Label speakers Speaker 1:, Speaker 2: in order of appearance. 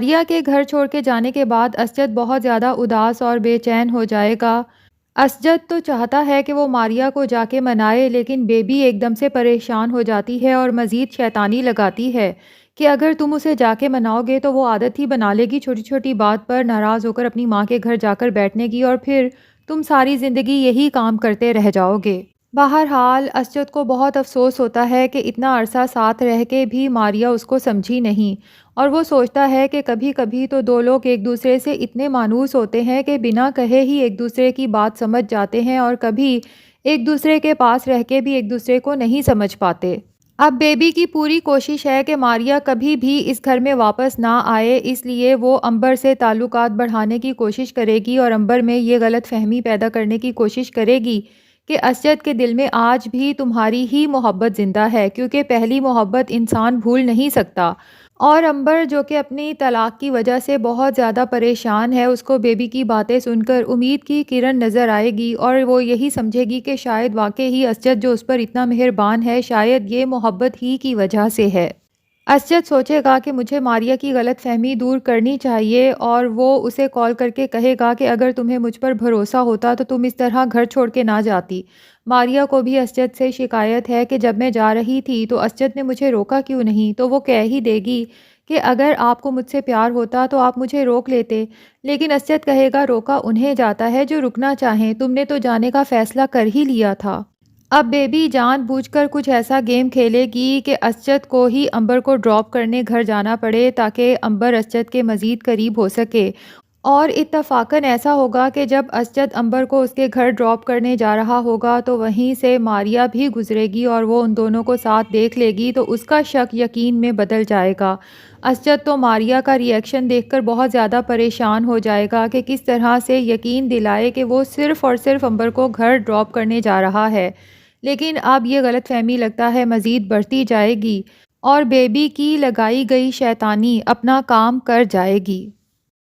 Speaker 1: ماریا کے گھر چھوڑ کے جانے کے بعد اسجد بہت زیادہ اداس اور بے چین ہو جائے گا۔ اسجد تو چاہتا ہے کہ وہ ماریا کو جا کے منائے، لیکن بیبی ایک دم سے پریشان ہو جاتی ہے اور مزید شیطانی لگاتی ہے کہ اگر تم اسے جا کے مناؤ گے تو وہ عادت ہی بنا لے گی چھوٹی چھوٹی بات پر ناراض ہو کر اپنی ماں کے گھر جا کر بیٹھنے کی، اور پھر تم ساری زندگی یہی کام کرتے رہ جاؤ گے۔ بہرحال اسجد کو بہت افسوس ہوتا ہے کہ اتنا عرصہ ساتھ رہ کے بھی ماریا اس کو سمجھی نہیں، اور وہ سوچتا ہے کہ کبھی کبھی تو دو لوگ ایک دوسرے سے اتنے مانوس ہوتے ہیں کہ بنا کہے ہی ایک دوسرے کی بات سمجھ جاتے ہیں، اور کبھی ایک دوسرے کے پاس رہ کے بھی ایک دوسرے کو نہیں سمجھ پاتے۔ اب بیبی کی پوری کوشش ہے کہ ماریا کبھی بھی اس گھر میں واپس نہ آئے، اس لیے وہ امبر سے تعلقات بڑھانے کی کوشش کرے گی اور امبر میں یہ غلط فہمی پیدا کرنے کی کوشش کرے گی کہ اسجد کے دل میں آج بھی تمہاری ہی محبت زندہ ہے، کیونکہ پہلی محبت انسان بھول نہیں سکتا۔ اور امبر جو کہ اپنی طلاق کی وجہ سے بہت زیادہ پریشان ہے، اس کو بیبی کی باتیں سن کر امید کی کرن نظر آئے گی، اور وہ یہی سمجھے گی کہ شاید واقعی ہی اسجد جو اس پر اتنا مہربان ہے، شاید یہ محبت ہی کی وجہ سے ہے۔ اسجد سوچے گا کہ مجھے ماریا کی غلط فہمی دور کرنی چاہیے، اور وہ اسے کال کر کے کہے گا کہ اگر تمہیں مجھ پر بھروسہ ہوتا تو تم اس طرح گھر چھوڑ کے نہ جاتی۔ ماریا کو بھی اسجد سے شکایت ہے کہ جب میں جا رہی تھی تو اسجد نے مجھے روکا کیوں نہیں، تو وہ کہہ ہی دے گی کہ اگر آپ کو مجھ سے پیار ہوتا تو آپ مجھے روک لیتے، لیکن اسجد کہے گا روکا انہیں جاتا ہے جو رکنا چاہیں، تم نے تو جانے کا فیصلہ کر ہی لیا تھا۔ اب بیبی جان بوجھ کر کچھ ایسا گیم کھیلے گی کہ اسجد کو ہی امبر کو ڈراپ کرنے گھر جانا پڑے تاکہ امبر اسجد کے مزید قریب ہو سکے، اور اتفاقاً ایسا ہوگا کہ جب اسجد امبر کو اس کے گھر ڈراپ کرنے جا رہا ہوگا تو وہیں سے ماریا بھی گزرے گی اور وہ ان دونوں کو ساتھ دیکھ لے گی تو اس کا شک یقین میں بدل جائے گا۔ اسجد تو ماریا کا ری ایکشن دیکھ کر بہت زیادہ پریشان ہو جائے گا کہ کس طرح سے یقین دلائے کہ وہ صرف اور صرف امبر کو گھر ڈراپ کرنے جا رہا ہے، لیکن اب یہ غلط فہمی لگتا ہے مزید بڑھتی جائے گی اور بیبی کی لگائی گئی شیطانی اپنا کام کر جائے گی۔